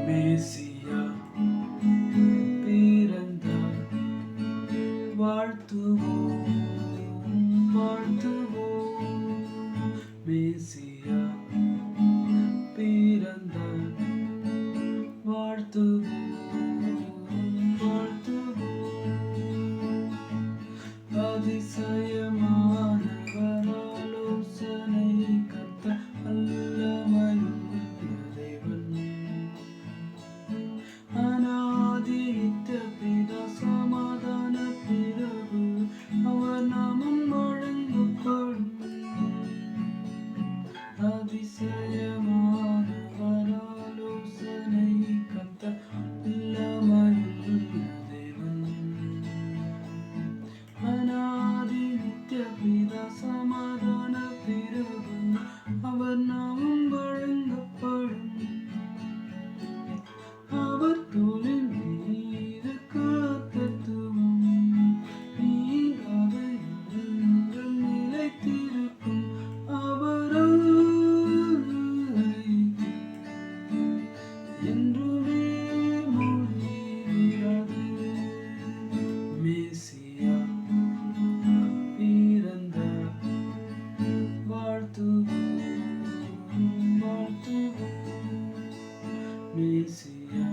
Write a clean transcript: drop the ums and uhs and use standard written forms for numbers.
மேசியா பிறந்தார், வாழ்த்துவோம் வாழ்த்துவோம். மேசியா பிறந்தார், வாழ்த்துவோம் வாழ்த்துவோம். அதிசயமானவர் ஆலோசனை கர்த்தர், வல்லமையுள்ள தேவன், அநாதி நித்திய பிதா, சமாதான பிரபு, அவர் நாமம் வழங்கப்படும். அதிசயமானவர் ஆலோசனை கர்த்தர், வல்லமையுள்ள தேவன், அநாதி நித்திய பிதா, சமாதான பிரபு, அவர் நாமம் வழங்கப்படும். அவர் தோளின் மீது கர்த்தத்துவம், நீங்காத என்றும் நிலைத்திருக்கும். அவரை என்றுமே முடியாது. மேசியா பிறந்தார், வாழ்த்துவோம் வாழ்த்துவோம். மேசியா